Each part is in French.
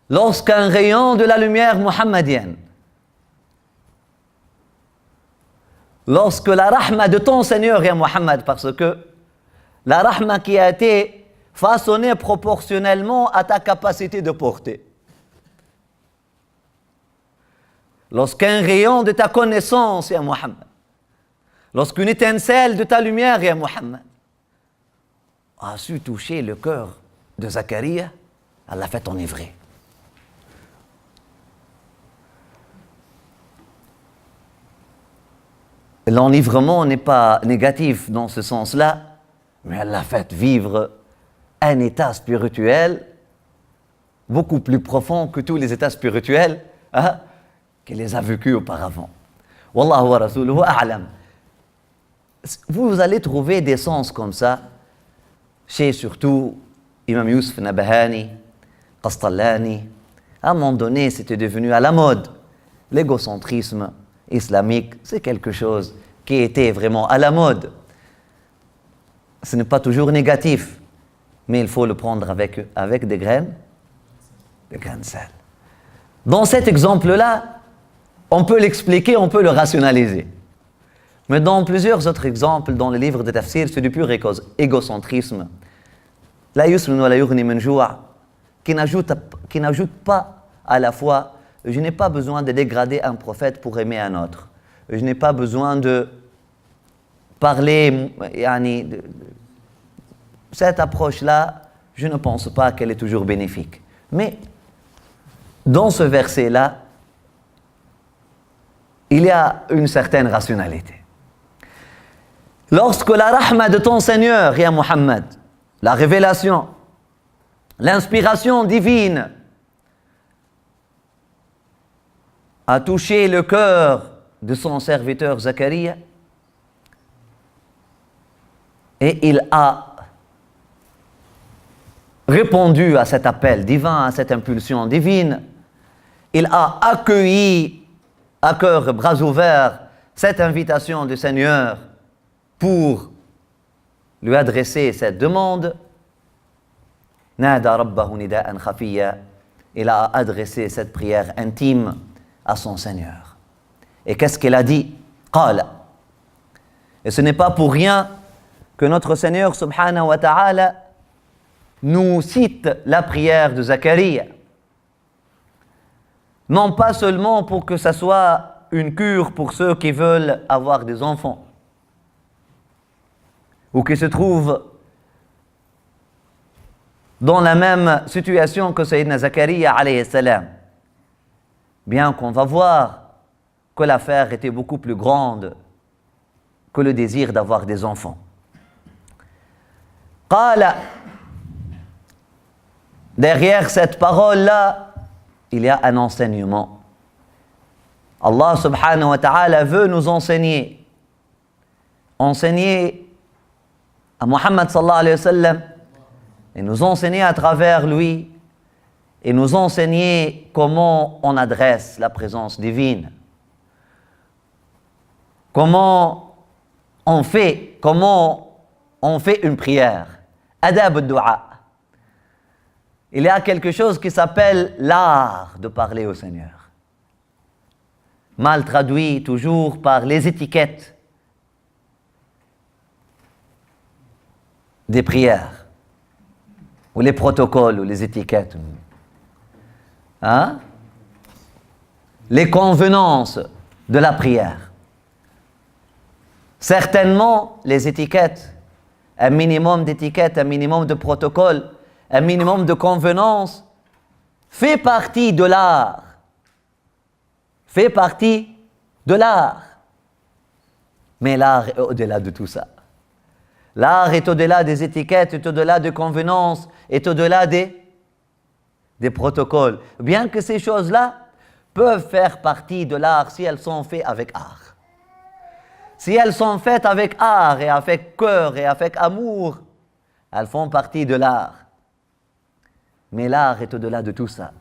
lorsqu'un rayon de la lumière muhammadienne, lorsque la rahma de ton Seigneur, ya Muhammad, parce que la rahma qui a été façonnée proportionnellement à ta capacité de porter, lorsqu'un rayon de ta connaissance, ya Muhammad, lorsqu'une étincelle de ta lumière, ya Muhammad, a su toucher le cœur de Zacharia, elle l'a fait enivrer. L'enivrement n'est pas négatif dans ce sens-là, mais elle l'a fait vivre un état spirituel beaucoup plus profond que tous les états spirituels qu'elle les a vécus auparavant. Wallahu wa rasuluhu a'lam. Vous allez trouver des sens comme ça chez surtout Imam Youssef Nabahani, Qastallani. À un moment donné, c'était devenu à la mode. L'égocentrisme islamique, c'est quelque chose qui était vraiment à la mode. Ce n'est pas toujours négatif, mais il faut le prendre avec des graines de sel. Dans cet exemple-là, on peut l'expliquer, on peut le rationaliser. Mais dans plusieurs autres exemples, dans les livres de tafsir, c'est du pur égocentrisme. La yusrun wa la yughni min jou', qui n'ajoute pas à la fois, je n'ai pas besoin de dégrader un prophète pour aimer un autre. Je n'ai pas besoin de parler, cette approche-là, je ne pense pas qu'elle est toujours bénéfique. Mais dans ce verset-là, il y a une certaine rationalité. Lorsque la rahma de ton Seigneur, ya Muhammad, la révélation, l'inspiration divine a touché le cœur de son serviteur Zacharia, et il a répondu à cet appel divin, à cette impulsion divine. Il a accueilli à cœur, bras ouverts, cette invitation du Seigneur pour lui adresser cette demande. Nada rabbahu nida'an khafiyya. Il a adressé cette prière intime à son Seigneur. Et qu'est-ce qu'il a dit? Qala. Et ce n'est pas pour rien que notre Seigneur subhanahu wa ta'ala nous cite la prière de Zacharia. Non pas seulement pour que ça soit une cure pour ceux qui veulent avoir des enfants ou qui se trouvent dans la même situation que Sayyidina Zacharia alayhi salam. Bien qu'on va voir que l'affaire était beaucoup plus grande que le désir d'avoir des enfants. Qala. Derrière cette parole-là, il y a un enseignement. Allah subhanahu wa ta'ala veut nous enseigner à Muhammad sallallahu alayhi wa sallam, et nous enseigner à travers lui, et nous enseigner comment on adresse la présence divine. Comment on fait une prière. Adab ad-du'a. Il y a quelque chose qui s'appelle l'art de parler au Seigneur. Mal traduit toujours par les étiquettes des prières, ou les protocoles, ou les étiquettes. Les convenances de la prière. Certainement, les étiquettes, un minimum d'étiquettes, un minimum de protocoles, un minimum de convenance fait partie de l'art. Fait partie de l'art. Mais l'art est au-delà de tout ça. L'art est au-delà des étiquettes, est au-delà des convenances, est au-delà des protocoles. Bien que ces choses-là peuvent faire partie de l'art si elles sont faites avec art. Si elles sont faites avec art et avec cœur et avec amour, elles font partie de l'art. Mais l'art est au-delà de tout ça.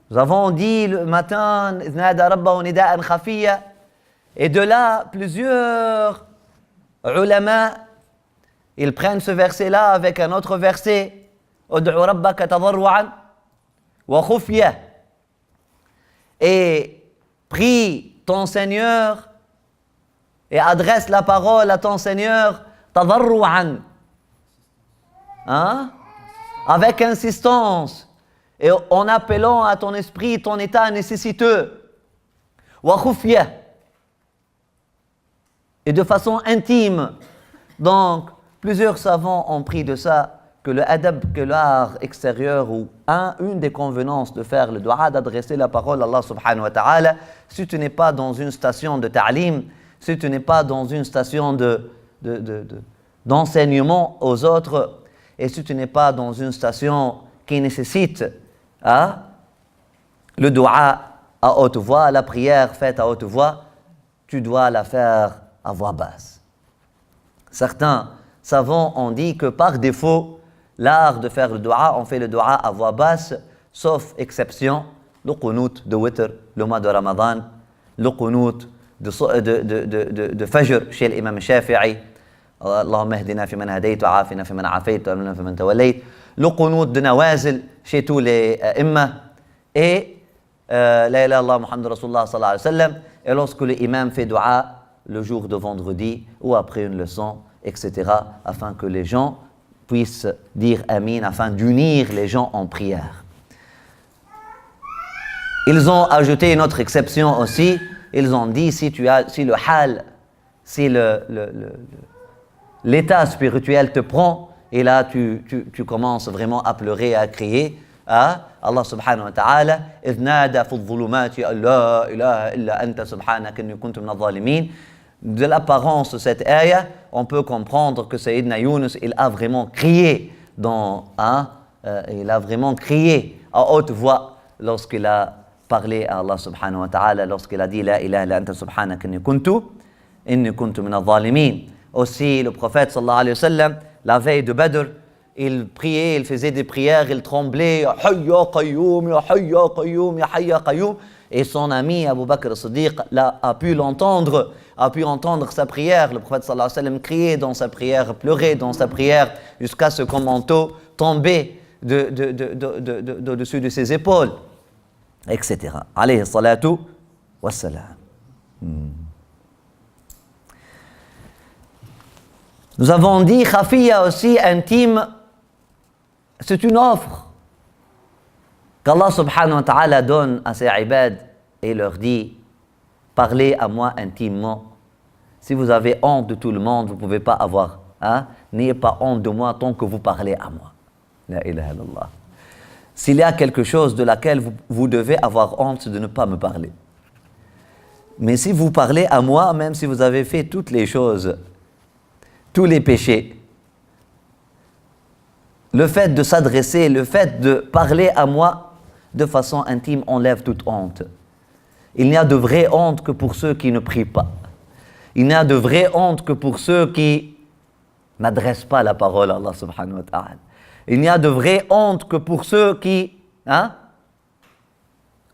Nous avons dit le matin, Nada rabbahu nida'an khafiyya, et de là, plusieurs ulama, ils prennent ce verset-là avec un autre verset, Ud'u rabbaka tadarru'an wa khufya. Et prie ton Seigneur et adresse la parole à ton Seigneur tadarru'an, hein? Avec insistance et en appelant à ton esprit ton état nécessiteux, wa khufya, et de façon intime. Donc plusieurs savants ont pris de ça que le adab, que l'art extérieur ou une des convenances de faire le dua, d'adresser la parole à Allah subhanahu wa ta'ala, si tu n'es pas dans une station de ta'lim, si tu n'es pas dans une station d'enseignement aux autres, et si tu n'es pas dans une station qui nécessite le dua à haute voix, la prière faite à haute voix, tu dois la faire à voix basse. Certains savants ont dit que par défaut, l'art de faire le dua, on fait le dua à voix basse, sauf exception, le qunut de witr, le mois de Ramadan, le qunut de fajr chez l'imam Shafi'i, Allahumma hdina fi man hadayt wa afina fi man afayt wa amlana fi man tawallayt, le qunut de nawazil chez tous les imams, et la ilaha illallah Muhammad Rasulullah sallallahu alayhi wa sallam, et lorsque l'imam fait dua le jour de vendredi ou après une leçon, etc., afin que les gens puissent dire Amin, afin d'unir les gens en prière. Ils ont ajouté une autre exception aussi. Ils ont dit si le hal, si l'état spirituel te prend, et là tu commences vraiment à pleurer, à crier, Allah subhanahu wa ta'ala, إذ نادى في الظلمات أن لا إله إلا أنت سبحانك إني كنت من الظالمين. De l'apparence de cette ayah, on peut comprendre que Sayyidina Yunus, il a vraiment crié il a vraiment crié à haute voix lorsqu'il a parlé à Allah subhanahu wa ta'ala, lorsqu'il a dit La ilaha illa anta subhanaka inni kuntu min al-zalimin. Aussi, le prophète sallallahu alayhi wa sallam, la veille de Badr, il priait, il faisait des prières, il tremblait, Ya Hayya Qayyum, Ya Hayya Qayyum, Ya Hayya Qayyum. Et son ami Abu Bakr as-Siddiq a pu entendre sa prière. Le prophète sallallahu alayhi wa sallam criait dans sa prière, pleurait dans sa prière, jusqu'à ce qu'un manteau tombait dessus de ses épaules, etc. Alayhi salatu wassalam. Nous avons dit, khafiyya aussi, intime, c'est une offre qu'Allah subhanahu wa ta'ala donne à ses ibad et leur dit, parlez à moi intimement. Si vous avez honte de tout le monde, vous ne pouvez pas avoir, n'ayez pas honte de moi tant que vous parlez à moi. La ilaha illallah. S'il y a quelque chose de laquelle vous devez avoir honte, c'est de ne pas me parler. Mais si vous parlez à moi, même si vous avez fait toutes les choses, tous les péchés, le fait de s'adresser, le fait de parler à moi de façon intime enlève toute honte. Il n'y a de vraie honte que pour ceux qui ne prient pas. Il n'y a de vraie honte que pour ceux qui n'adressent pas la parole à Allah subhanahu wa ta'ala. Il n'y a de vraie honte que pour ceux qui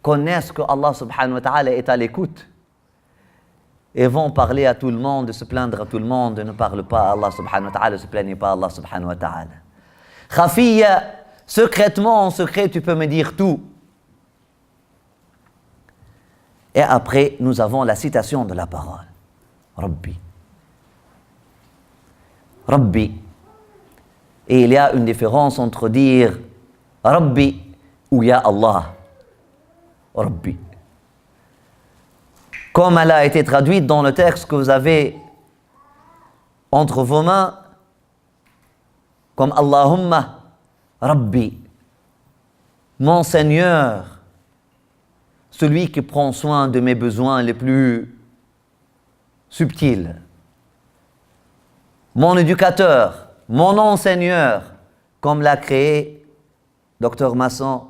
connaissent que Allah subhanahu wa ta'ala est à l'écoute et vont parler à tout le monde, se plaindre à tout le monde, ne parlent pas à Allah subhanahu wa ta'ala, ne se plaignent pas à Allah subhanahu wa ta'ala. Khafiyya, secrètement, en secret, tu peux me dire tout. Et après, nous avons la citation de la parole. Rabbi. Rabbi. Et il y a une différence entre dire Rabbi ou Ya Allah. Rabbi. Comme elle a été traduite dans le texte que vous avez entre vos mains, comme Allahumma Rabbi, mon Seigneur, celui qui prend soin de mes besoins les plus subtils, mon éducateur, mon enseigneur, comme l'a créé Dr Masson,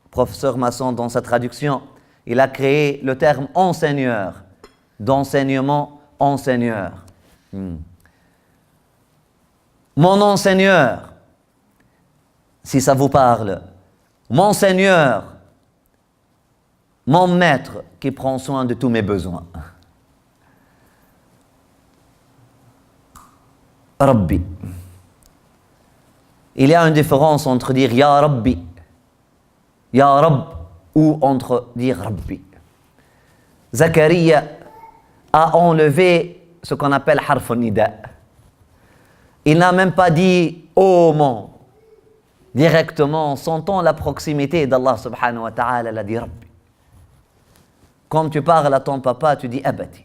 professeur Masson dans sa traduction, il a créé le terme enseigneur, d'enseignement, enseigneur. Mon enseigneur, si ça vous parle, mon Seigneur, mon maître qui prend soin de tous mes besoins. Rabbi. il y a une différence entre dire Ya Rabbi, Ya Rabb, ou entre dire Rabbi. Zacharia a enlevé ce qu'on appelle harf nida. Il n'a même pas dit ô mon. Directement, sentant la proximité d'Allah subhanahu wa ta'ala, il a dit Rabbi. Comme tu parles à ton papa, tu dis Abati.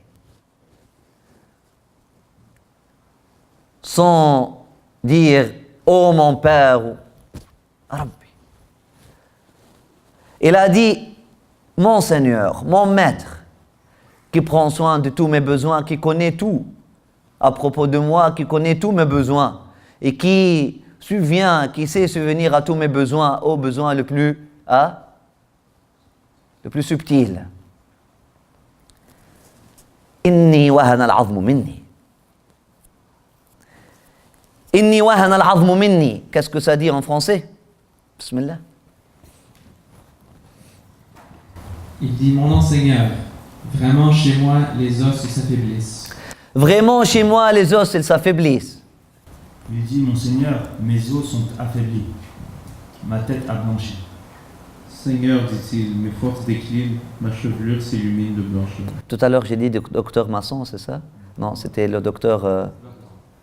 Sans dire ô mon père ou Rabbi. Il a dit mon Seigneur, mon maître, qui prend soin de tous mes besoins, qui connaît tout à propos de moi, qui connaît tous mes besoins et qui qui sait subvenir à tous mes besoins, aux besoins le plus subtil. Inni wahana al-'azmu minni. Inni wahana al-'azmu minni. Qu'est-ce que ça dit en français? Bismillah. Il dit, mon enseigneur, vraiment chez moi les os s'affaiblissent. Vraiment chez moi les os ils s'affaiblissent. Il dit, mon Seigneur, mes os sont affaiblis, ma tête a blanchi. Seigneur, dit-il, mes forces déclinent, ma chevelure s'illumine de blancheur. Tout à l'heure j'ai dit docteur Masson, c'est ça? Non, c'était le docteur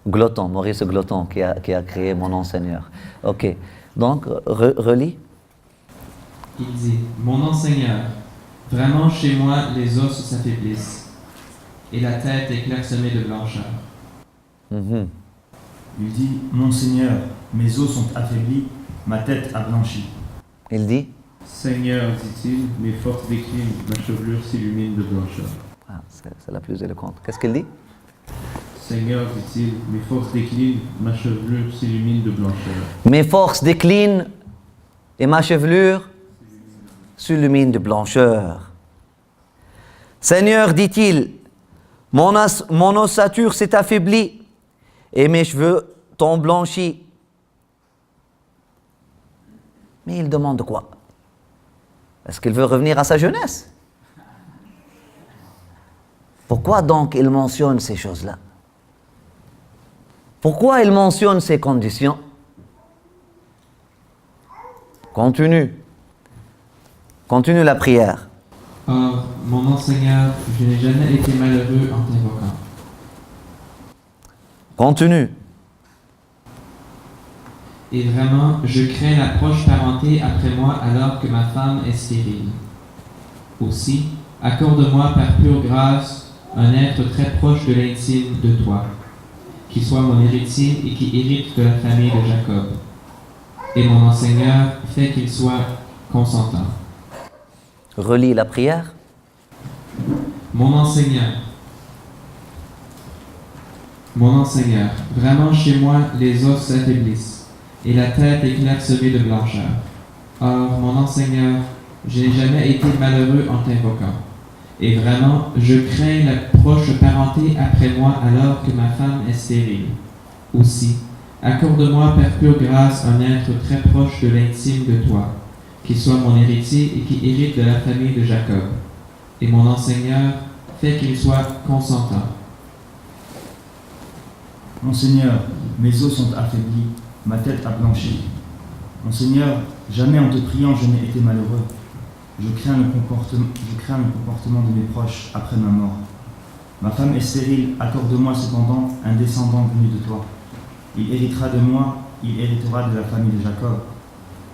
Glotton, Maurice Glotton qui a créé mon nom Seigneur. Ok, donc relis. Il dit, mon enseigneur, vraiment chez moi les os s'affaiblissent, et la tête est clairsemée de blancheur. Il dit, mon Seigneur, mes os sont affaiblis, ma tête a blanchi. Il dit Seigneur, dit-il, mes forces déclinent, ma chevelure s'illumine de blancheur. Ah, c'est la plus éloquente. Qu'est-ce qu'il dit? Seigneur, dit-il, mes forces déclinent, ma chevelure s'illumine de blancheur. Mes forces déclinent et ma chevelure s'illumine de blancheur. Seigneur, dit-il, mon ossature s'est affaiblie et mes cheveux t'ont blanchi. Mais il demande quoi? Est-ce qu'il veut revenir à sa jeunesse? Pourquoi donc il mentionne ces choses-là? Pourquoi il mentionne ces conditions? Continue la prière. Or, mon enseigneur, je n'ai jamais été malheureux en t'invoquant. Continue. Et vraiment, je crains la proche parenté après moi alors que ma femme est stérile. Aussi, accorde-moi par pure grâce un être très proche de l'intime de toi, qui soit mon héritier et qui hérite de la famille de Jacob. Et mon enseigneur fait qu'il soit consentant. Relis la prière. Mon enseigneur, vraiment chez moi les os s'affaiblissent, et la tête est clairsemée de blancheur. Or, mon enseigneur, je n'ai jamais été malheureux en t'invoquant. Et vraiment, je crains la proche parenté après moi alors que ma femme est stérile. Aussi, accorde-moi par pure grâce un être très proche de l'intime de toi, qui soit mon héritier et qui hérite de la famille de Jacob. Et mon enseigneur fait qu'il soit consentant. Mon Seigneur, mes os sont affaiblis, ma tête a blanchi. Mon Seigneur, jamais en te priant je n'ai été malheureux. Je crains le comportement de mes proches après ma mort. Ma femme est stérile, accorde-moi cependant un descendant venu de toi. Il héritera de moi, il héritera de la famille de Jacob.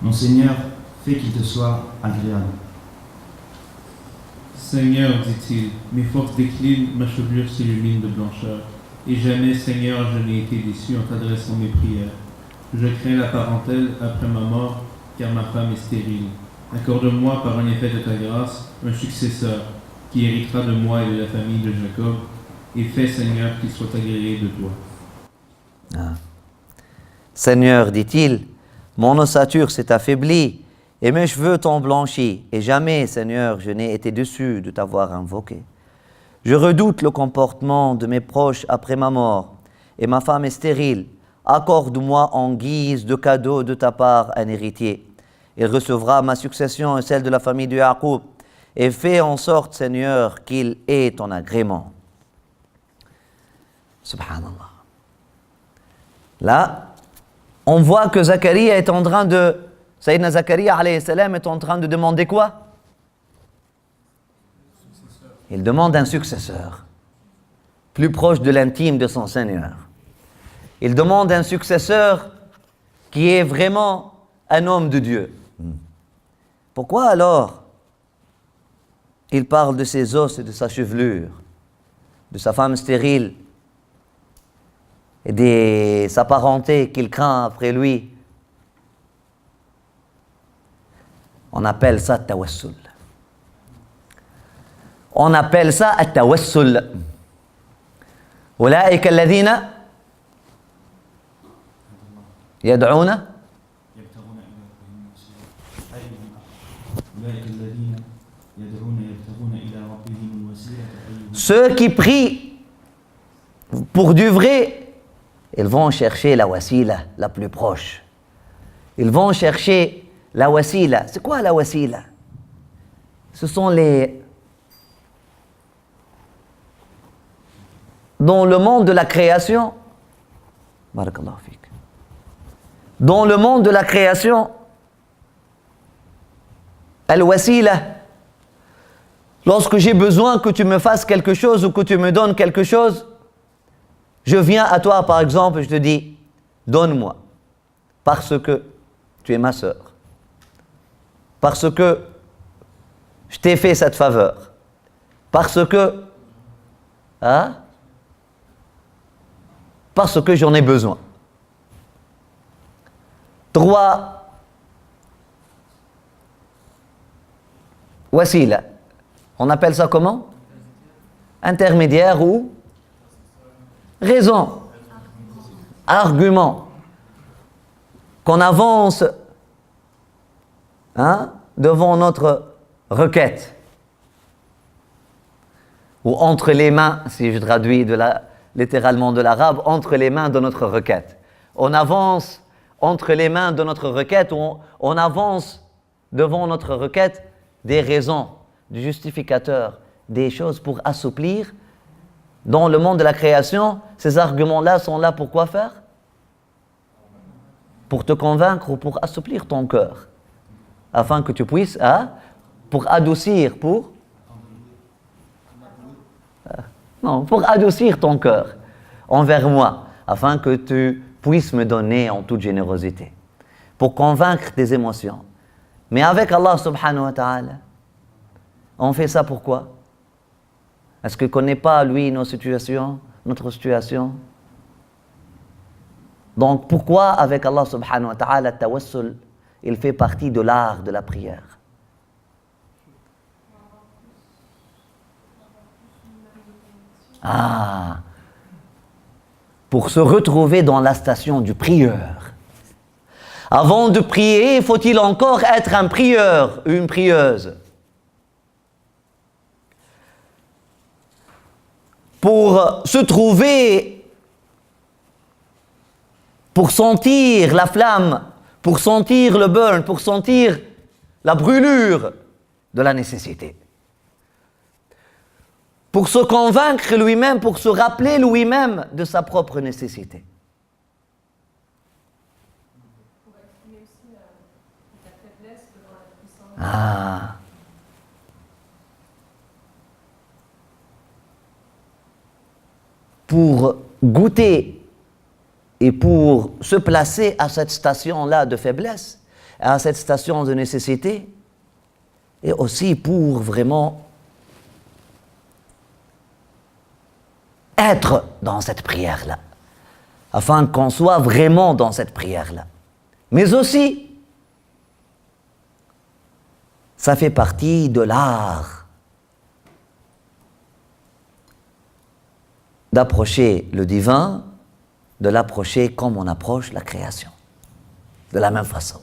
Mon Seigneur, fais qu'il te soit agréable. Seigneur, dit-il, mes forces déclinent, ma chevelure s'illumine de blancheur. Et jamais, Seigneur, je n'ai été déçu en t'adressant mes prières. Je crains la parentèle après ma mort, car ma femme est stérile. Accorde-moi par un effet de ta grâce un successeur qui héritera de moi et de la famille de Jacob, et fais, Seigneur, qu'il soit agréé de toi. Ah. Seigneur, dit-il, mon ossature s'est affaiblie et mes cheveux t'ont blanchi, et jamais, Seigneur, je n'ai été déçu de t'avoir invoqué. Je redoute le comportement de mes proches après ma mort, et ma femme est stérile. Accorde-moi en guise de cadeau de ta part un héritier. Il recevra ma succession et celle de la famille de Yacoub, et fais en sorte, Seigneur, qu'il ait ton agrément. Subhanallah. Là, on voit que Zacharia est en train de... Sayyidina Zacharia alayhi salam est en train de demander quoi? Il demande un successeur, plus proche de l'intime de son Seigneur. Il demande un successeur qui est vraiment un homme de Dieu. Pourquoi alors il parle de ses os et de sa chevelure, de sa femme stérile et de sa parenté qu'il craint après lui? On appelle ça tawassul. On appelle ça التوسل. أولئك الذين يدعون يبتغون إلى ربهم الوسيلة أولئك الذين يبتغون إلى ربهم الوسيلة أيهم. Ceux qui prient pour du vrai, ils vont chercher la wasila la plus proche. Ils vont chercher la wasila. C'est quoi la wasila? Ce sont les... Dans le monde de la création, barakallahu fik. Dans le monde de la création, al-wasila, lorsque j'ai besoin que tu me fasses quelque chose ou que tu me donnes quelque chose, je viens à toi par exemple, je te dis, donne-moi, parce que tu es ma sœur, parce que je t'ai fait cette faveur, parce que, hein, parce que j'en ai besoin. 3 wasila. On appelle ça comment? Intermédiaire ou raison, argument, qu'on avance devant notre requête, ou entre les mains, si je traduis littéralement de l'arabe, entre les mains de notre requête. On avance entre les mains de notre requête, on avance devant notre requête des raisons, des justificateurs, des choses pour assouplir. Dans le monde de la création, ces arguments-là sont là pour quoi faire? Pour te convaincre ou pour assouplir ton cœur, afin que tu puisses, pour adoucir, pour adoucir ton cœur envers moi, afin que tu puisses me donner en toute générosité, pour convaincre tes émotions. Mais avec Allah subhanahu wa ta'ala, on fait ça pourquoi? Est-ce qu'il ne connaît pas, lui, nos situations, notre situation? Donc, pourquoi avec Allah subhanahu wa ta'ala, le tawassul, il fait partie de l'art de la prière? Pour se retrouver dans la station du prieur. Avant de prier, faut-il encore être un prieur, une prieuse? Pour se trouver, pour sentir la flamme, pour sentir le burn, pour sentir la brûlure de la nécessité. Pour se convaincre lui-même, pour se rappeler lui-même de sa propre nécessité. Pour exprimer aussi la faiblesse devant la puissance. Pour goûter et pour se placer à cette station-là de faiblesse, à cette station de nécessité, et aussi pour vraiment être dans cette prière-là, afin qu'on soit vraiment dans cette prière-là. Mais aussi, ça fait partie de l'art d'approcher le divin, de l'approcher comme on approche la création, de la même façon.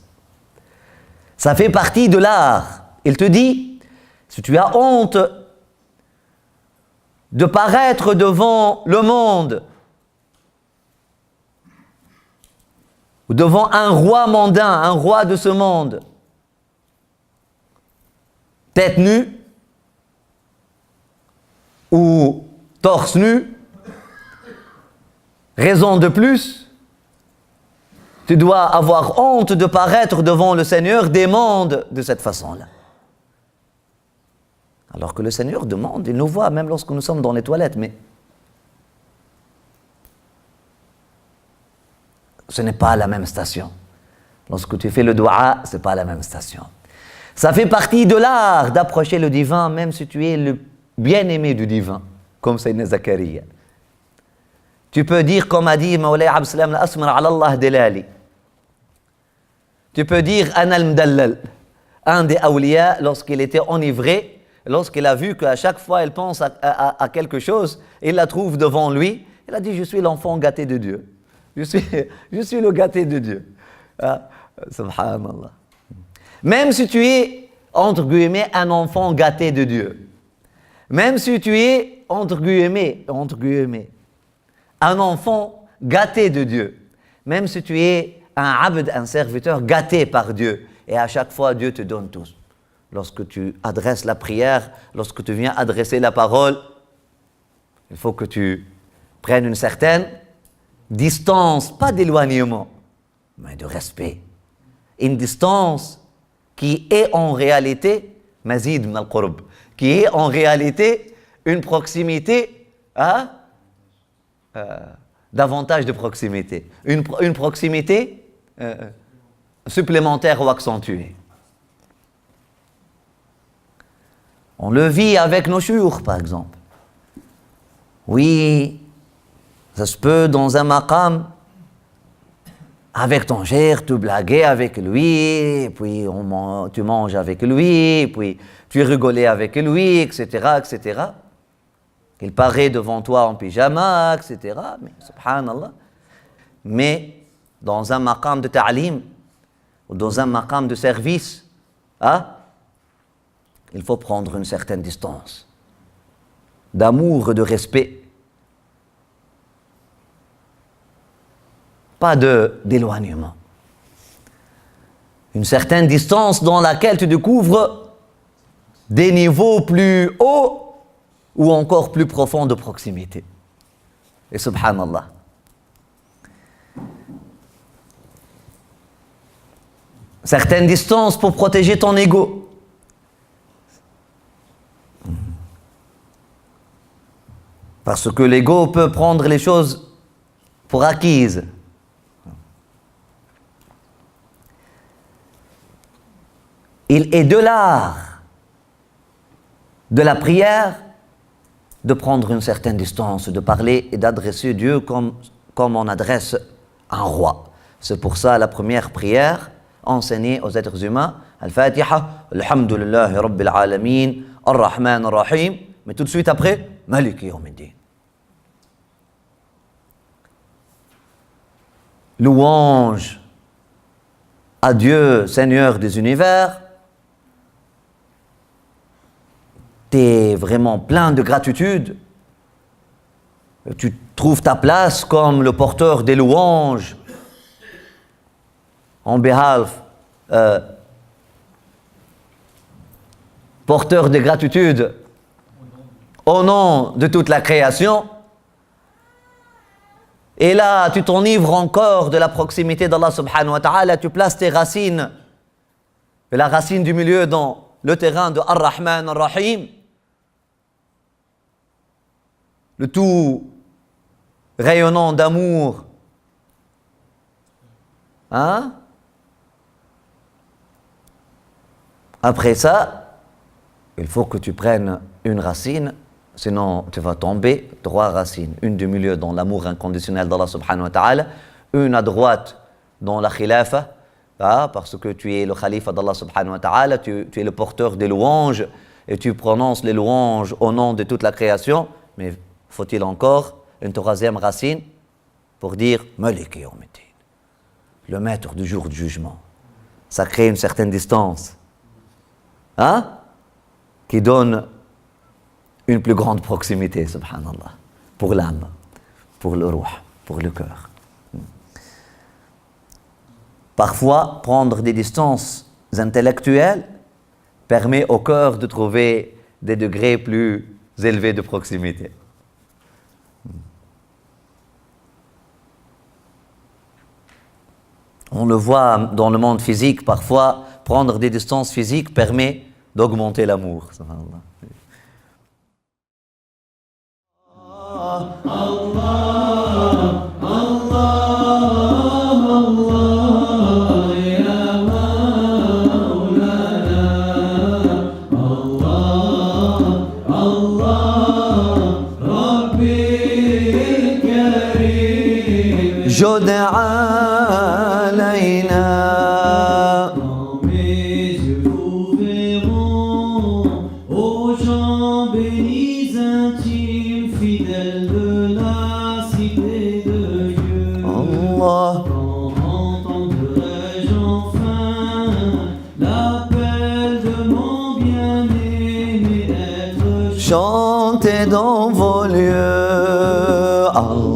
Ça fait partie de l'art. Il te dit, si tu as honte de paraître devant le monde, ou devant un roi mondain, un roi de ce monde, tête nue, ou torse nu, raison de plus, tu dois avoir honte de paraître devant le Seigneur, demande de cette façon-là. Alors que le Seigneur demande, il nous voit même lorsque nous sommes dans les toilettes, mais ce n'est pas la même station. Lorsque tu fais le dua, ce n'est pas la même station. Ça fait partie de l'art d'approcher le divin, même si tu es le bien-aimé du divin, comme Sayyidina Zakaria. Tu peux dire, comme a dit Mawlay Absalam, Asmar ala Allah delali. Tu peux dire, Ana al-Mdallal. Un des awliya, lorsqu'il était enivré, lorsqu'il a vu qu'à chaque fois il pense à quelque chose, il la trouve devant lui, il a dit, je suis l'enfant gâté de Dieu. Je suis le gâté de Dieu. Ah, subhanallah. Même si tu es, entre guillemets, un enfant gâté de Dieu, même si tu es, entre guillemets, un enfant gâté de Dieu, même si tu es un abd, un serviteur gâté par Dieu, et à chaque fois Dieu te donne tout. Lorsque tu adresses la prière, lorsque tu viens adresser la parole, il faut que tu prennes une certaine distance, pas d'éloignement, mais de respect. Une distance qui est en réalité mazid min al-qurb, qui est en réalité une proximité davantage de proximité, une proximité supplémentaire ou accentuée. On le vit avec nos shuyukh, par exemple. Oui, ça se peut dans un maqam, avec ton cher, tu blaguer avec lui, puis tu manges avec lui, puis tu rigoles avec lui, etc., etc. Il paraît devant toi en pyjama, etc. Mais, subhanallah. Mais dans un maqam de ta'lim, ou dans un maqam de service, il faut prendre une certaine distance, d'amour et de respect. Pas d'éloignement. Une certaine distance dans laquelle tu découvres des niveaux plus hauts ou encore plus profonds de proximité. Et subhanallah. Certaines distances pour protéger ton ego. Parce que l'ego peut prendre les choses pour acquises. Il est de l'art de la prière de prendre une certaine distance, de parler et d'adresser Dieu comme on adresse un roi. C'est pour ça la première prière enseignée aux êtres humains, Al-Fatiha, Alhamdulillahi Rabbil Alamin, Ar-Rahman Ar-Rahim, mais tout de suite après, Maliki Yawmiddin. Louange à Dieu, Seigneur des univers. Tu es vraiment plein de gratitude. Tu trouves ta place comme le porteur des louanges en behalf, porteur de gratitude au nom de toute la création. Et là, tu t'enivres encore de la proximité d'Allah subhanahu wa ta'ala, tu places tes racines, la racine du milieu dans le terrain de Ar-Rahman Ar-Rahim, le tout rayonnant d'amour. Après ça, il faut que tu prennes une racine, sinon tu vas tomber. 3 racines, une du milieu dans l'amour inconditionnel d'Allah subhanahu wa ta'ala, une à droite dans la khilafa, parce que tu es le khalifa d'Allah subhanahu wa ta'ala, tu es le porteur des louanges et tu prononces les louanges au nom de toute la création, mais faut-il encore une 3e racine pour dire Maliki Yawmiddin, le maître du jour du jugement. Ça crée une certaine distance, qui donne une plus grande proximité, subhanallah, pour l'âme, pour le ruh, pour le cœur. Parfois, prendre des distances intellectuelles permet au cœur de trouver des degrés plus élevés de proximité. On le voit dans le monde physique, parfois, prendre des distances physiques permet d'augmenter l'amour. Subhanallah. جد علينا Quand mes yeux ouvriront aux gens bénis intimes, fidèles de la cité de Dieu. الله Quand entendrai-je enfin l'appel de mon bien-aimé être chantez dans vos lieux. Allah